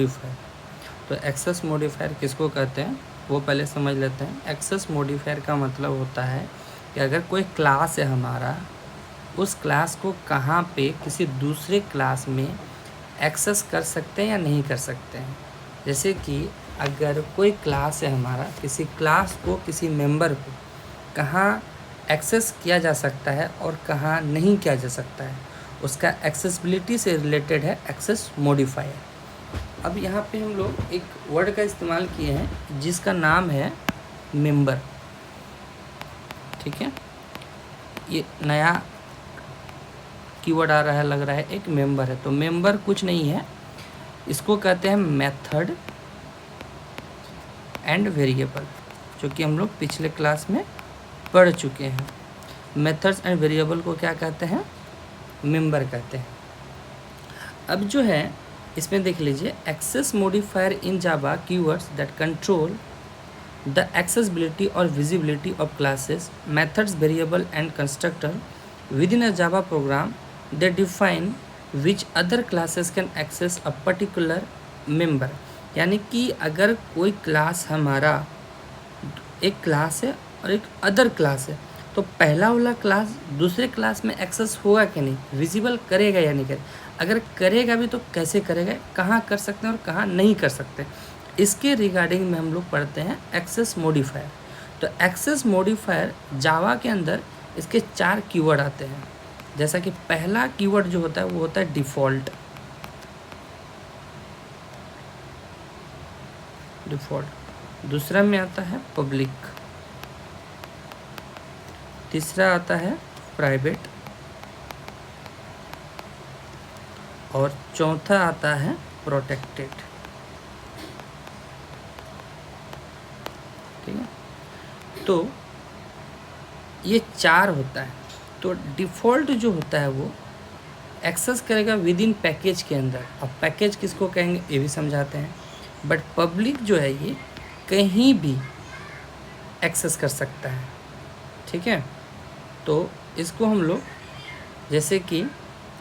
Modifier. तो access modifier किसको कहते हैं वो पहले समझ लेते हैं। एक्सेस मॉडिफायर का मतलब होता है कि अगर कोई क्लास है हमारा, उस क्लास को कहाँ पे किसी दूसरे क्लास में एक्सेस कर सकते हैं या नहीं कर सकते हैं। जैसे कि अगर कोई क्लास है हमारा, किसी क्लास को, किसी मेंबर को कहाँ एक्सेस किया जा सकता है और कहाँ नहीं किया जा सकता है, उसका एक्सेसिबिलिटी से रिलेटेड है एक्सेस मॉडिफायर। अब यहाँ पे हम लोग एक वर्ड का इस्तेमाल किए हैं जिसका नाम है मेंबर। ठीक है, ये नया कीवर्ड आ रहा है, लग रहा है, एक मेंबर है। तो मेंबर कुछ नहीं है, इसको कहते हैं मेथड एंड वेरिएबल, जो कि हम लोग पिछले क्लास में पढ़ चुके हैं। मेथड्स एंड वेरिएबल को क्या कहते हैं, मेंबर कहते हैं। अब जो है इसमें देख लीजिए, access modifier in Java keywords that control the accessibility और visibility of classes, methods, variable and constructor within a Java program. They define which other classes can access a particular member. यानी कि अगर कोई class हमारा, एक class है और एक अदर क्लास है, तो पहला वाला क्लास दूसरे क्लास में एक्सेस होगा कि नहीं, विजिबल करेगा या नहीं करेगा, अगर करेगा भी तो कैसे करेगा, कहाँ कर सकते हैं और कहाँ नहीं कर सकते, इसके रिगार्डिंग में हम लोग पढ़ते हैं एक्सेस मॉडिफायर। तो एक्सेस मॉडिफायर जावा के अंदर इसके 4 कीवर्ड आते हैं। जैसा कि पहला कीवर्ड जो होता है वो होता है डिफ़ॉल्ट। दूसरा में आता है पब्लिक, तीसरा आता है प्राइवेट, और चौथा आता है प्रोटेक्टेड। ठीक है, तो ये 4 होता है। तो डिफ़ॉल्ट जो होता है वो एक्सेस करेगा विद इन पैकेज के अंदर। अब पैकेज किसको कहेंगे ये भी समझाते हैं। बट पब्लिक जो है ये कहीं भी एक्सेस कर सकता है। ठीक है, तो इसको हम लोग, जैसे कि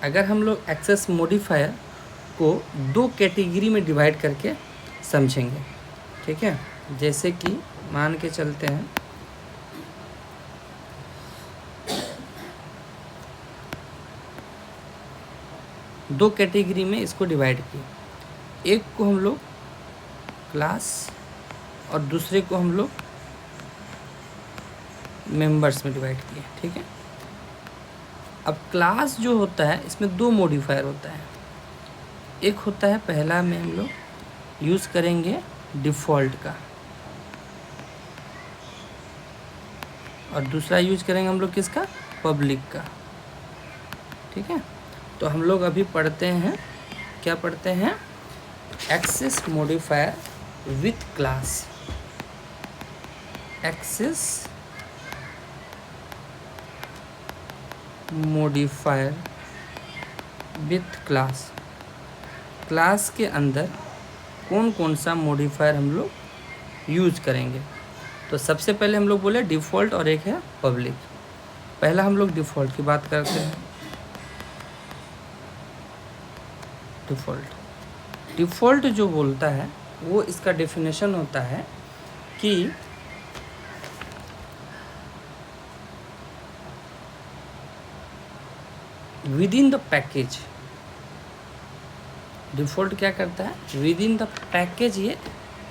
अगर हम लोग एक्सेस मॉडिफायर को 2 कैटेगरी में डिवाइड करके समझेंगे। ठीक है, जैसे कि मान के चलते हैं, दो कैटेगरी में इसको डिवाइड किए। एक को हम लोग क्लास और दूसरे को हम लोग मेंबर्स में डिवाइड किए। ठीक है, अब क्लास जो होता है इसमें 2 मॉडिफायर होता है। एक होता है, पहला में हम लोग यूज़ करेंगे डिफ़ॉल्ट का, और दूसरा यूज करेंगे हम लोग किसका, पब्लिक का। ठीक है, तो हम लोग अभी पढ़ते हैं, क्या पढ़ते हैं, access modifier with class. Access modifier with class. Class के अंदर कौन कौन सा मॉडिफायर हम लोग यूज करेंगे। तो सबसे पहले हम लोग बोले डिफ़ॉल्ट और एक है पब्लिक। पहला हम लोग डिफ़ॉल्ट की बात करते हैं। डिफ़ॉल्ट जो बोलता है वो, इसका डेफिनेशन होता है कि with in the package. Default क्या करता है, विद इन द पैकेज ये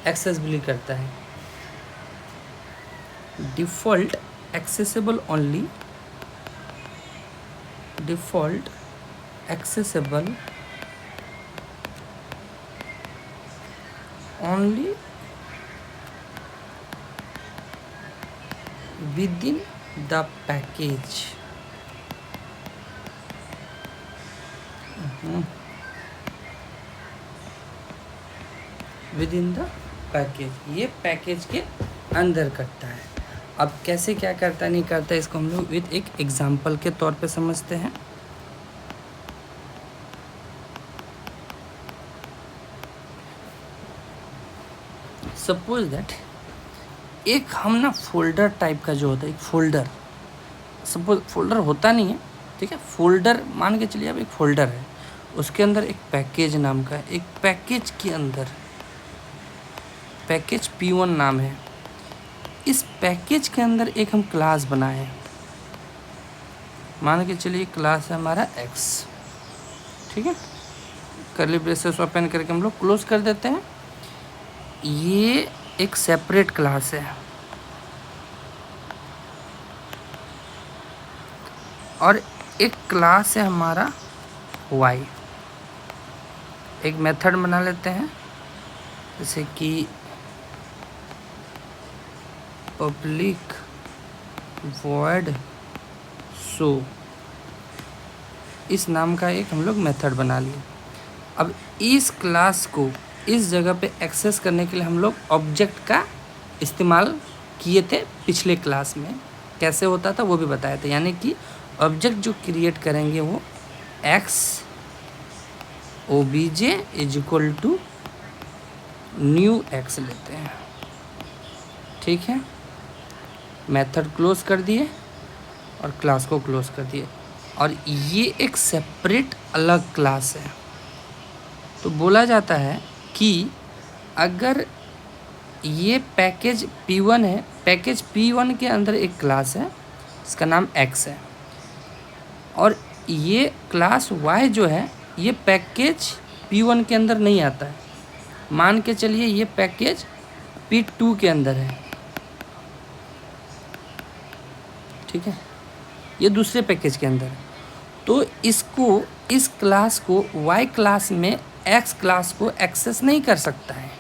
एक्सेसिबिलिटी करता है। Default accessible only, default accessible only within the package। within the package, ये पैकेज के अंदर करता है। अब कैसे क्या करता नहीं करता, इसको हम लोग विद एक एग्जांपल के तौर पे समझते हैं। सपोज दैट एक हम ना फोल्डर टाइप का जो होता है, एक फोल्डर, सपोज फोल्डर होता नहीं है, ठीक है, फोल्डर मान के चलिए अब एक फोल्डर है, उसके अंदर एक पैकेज नाम का, एक पैकेज के अंदर पैकेज P1 नाम है। इस पैकेज के अंदर एक हम क्लास बनाए हैं, मान के चलिए क्लास है हमारा x, ठीक है। कर्ली ब्रेसेस ओपन करके हम लोग क्लोज कर देते हैं। ये एक सेपरेट क्लास है और एक क्लास है हमारा y। एक मेथड बना लेते हैं, जैसे कि पब्लिक वॉइड शो, इस नाम का एक हम लोग मेथड बना लिए। अब इस क्लास को इस जगह पे एक्सेस करने के लिए हम लोग ऑब्जेक्ट का इस्तेमाल किए थे पिछले क्लास में। कैसे होता था वो भी बताया था, यानी कि ऑब्जेक्ट जो क्रिएट करेंगे वो x obj is equal to new x लेते हैं, ठीक है। मेथड क्लोज कर दिए और क्लास को क्लोज कर दिए, और ये एक सेपरेट अलग क्लास है। तो बोला जाता है कि अगर ये पैकेज P1 है, पैकेज P1 के अंदर एक क्लास है, इसका नाम x है, और ये क्लास y जो है ये पैकेज P1 के अंदर नहीं आता है। मान के चलिए ये पैकेज P2 के अंदर है, ठीक है, ये दूसरे पैकेज के अंदर है। तो इसको, इस क्लास को y क्लास में x क्लास को एक्सेस नहीं कर सकता है,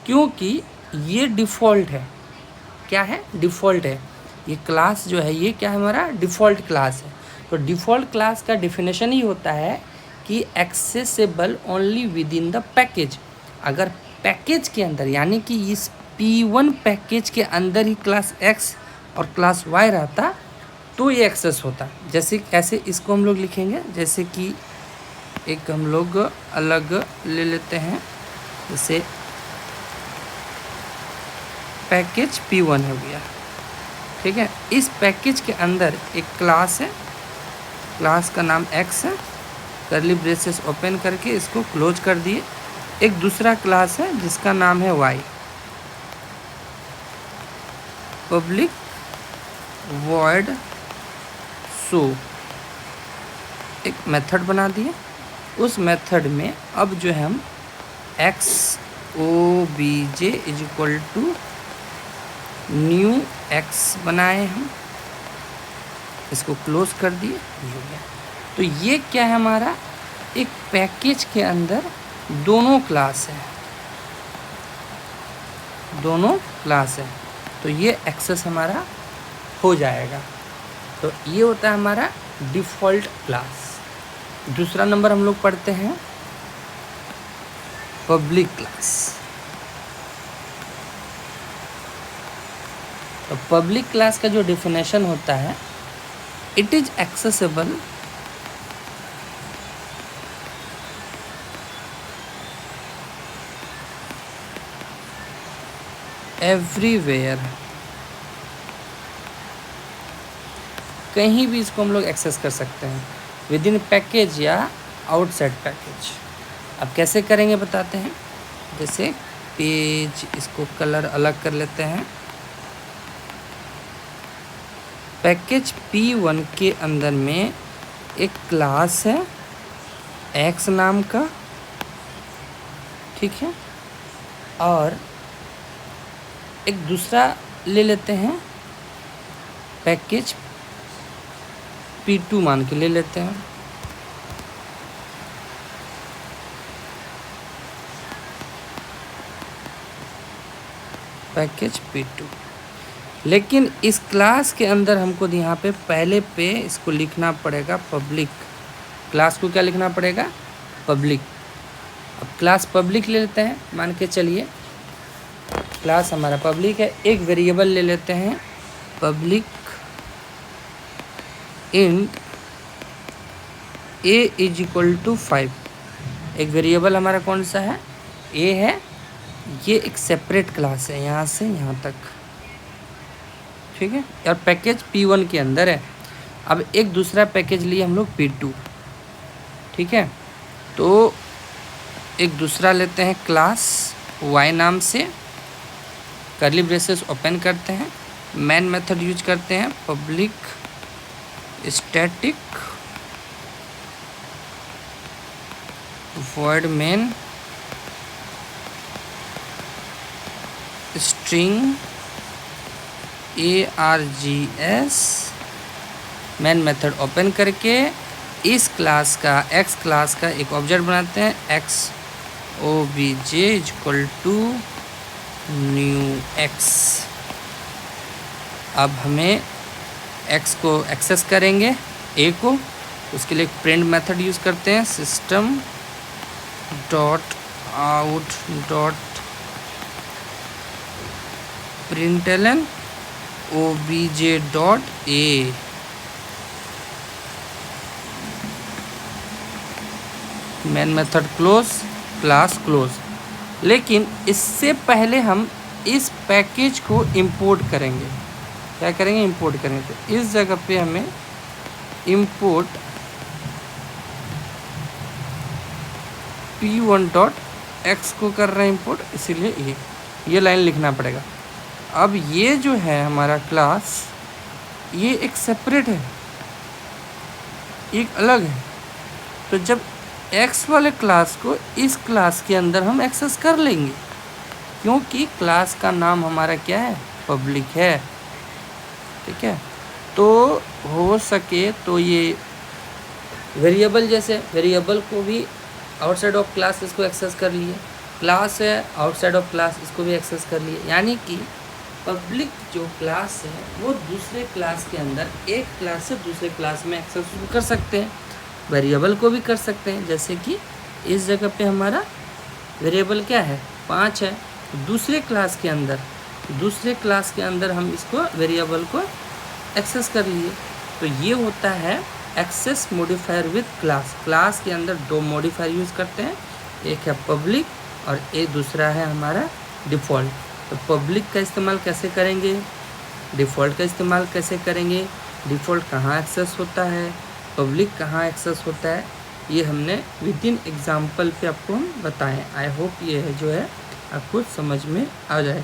क्योंकि ये डिफ़ॉल्ट है। क्या है? डिफ़ॉल्ट है। ये क्लास जो है ये क्या है? हमारा डिफ़ॉल्ट क्लास है। तो डिफ़ॉल्ट क्लास का डिफिनेशन ही होता है कि accessible only with in the package. अगर पैकेज के अंदर, यानी कि इस P1 पैकेज के अंदर ही क्लास x और क्लास y रहता तो ये एक्सेस होता। जैसे कैसे इसको हम लोग लिखेंगे, जैसे कि एक हम लोग अलग ले लेते हैं, जैसे पैकेज P1 हो गया, ठीक है। इस पैकेज के अंदर एक क्लास है, क्लास का नाम x है, कर्ली ब्रेसेस ओपन करके इसको क्लोज कर दिए। एक दूसरा क्लास है जिसका नाम है y, पब्लिक वॉइड शो, एक मेथड बना दिए। उस मेथड में अब जो है हम x obj is equal to new x बनाए हम, इसको क्लोज कर दिए, ये हो गया। तो ये क्या है? हमारा एक पैकेज के अंदर दोनों क्लास है, दोनों क्लास है, तो ये एक्सेस हमारा हो जाएगा। तो ये होता है हमारा डिफ़ॉल्ट क्लास। दूसरा नंबर हम लोग पढ़ते हैं पब्लिक क्लास। तो पब्लिक क्लास का जो डिफिनेशन होता है, इट इज एक्सेसिबल एवरीवेयर, कहीं भी इसको हम लोग एक्सेस कर सकते हैं, विद इन पैकेज या आउटसाइड पैकेज। अब कैसे करेंगे बताते हैं। जैसे पेज, इसको कलर अलग कर लेते हैं। पैकेज P1 के अंदर में एक क्लास है x नाम का, ठीक है, और एक दूसरा ले लेते हैं पैकेज P2 मान के ले लेते हैं। पैकेज P2, लेकिन इस क्लास के अंदर हमको यहाँ पे पहले पे इसको लिखना पड़ेगा पब्लिक। क्लास को क्या लिखना पड़ेगा? पब्लिक। अब क्लास पब्लिक ले लेते हैं, मान के चलिए क्लास हमारा पब्लिक है। एक वेरिएबल ले लेते हैं public int a is equal to 5। एक वेरिएबल हमारा कौन सा है? a है। ये एक सेपरेट क्लास है यहाँ से यहाँ तक, ठीक है, और पैकेज P1 के अंदर है। अब एक दूसरा पैकेज लिए हम लोग P2, ठीक है। तो एक दूसरा लेते हैं क्लास y नाम से, कर्ली ब्रेसेस ओपन करते हैं, मेन मेथड यूज करते हैं, public static void main string args, main method open करके इस क्लास का x क्लास का एक ऑब्जेक्ट बनाते हैं, x obj equal to new x। अब हमें x को एक्सेस करेंगे a को, उसके लिए एक प्रिंट मेथड यूज़ करते हैं, system dot out dot println obj dot a। Main method close, class close. लेकिन इससे पहले हम इस पैकेज को इंपोर्ट करेंगे। क्या करेंगे? इंपोर्ट करेंगे। तो इस जगह पे हमें इंपोर्ट p1.x को कर रहे हैं इंपोर्ट, इसीलिए ये लाइन लिखना पड़ेगा। अब ये जो है हमारा क्लास, ये एक सेपरेट है, एक अलग है। तो जब x वाले क्लास को इस क्लास के अंदर हम एक्सेस कर लेंगे, क्योंकि क्लास का नाम हमारा क्या है? पब्लिक है। ठीक है, तो हो सके तो ये वेरिएबल, जैसे वेरिएबल को भी आउटसाइड ऑफ क्लास इसको एक्सेस कर लिए, क्लास है आउटसाइड ऑफ क्लास इसको भी एक्सेस कर लिए। यानी कि पब्लिक जो क्लास है वो दूसरे क्लास के अंदर एक क्लास से दूसरे क्लास में एक्सेस कर सकते हैं, वेरिएबल को भी कर सकते हैं। जैसे कि इस जगह पे हमारा वेरिएबल क्या है? 5 है। दूसरे क्लास के अंदर हम इसको वेरिएबल को एक्सेस कर लिए। तो ये होता है access modifier with class. Class के अंदर 2 मॉडिफायर यूज़ करते हैं, एक है पब्लिक और एक दूसरा है हमारा डिफ़ॉल्ट। तो पब्लिक का इस्तेमाल कैसे करेंगे, डिफ़ॉल्ट का इस्तेमाल कैसे करेंगे, डिफ़ॉल्ट कहाँ एक्सेस होता है, पब्लिक कहाँ एक्सेस होता है, ये हमने विद इन एग्जाम्पल पे आपको हम बताएं। आई होप ये जो है आपको समझ में आ जाए।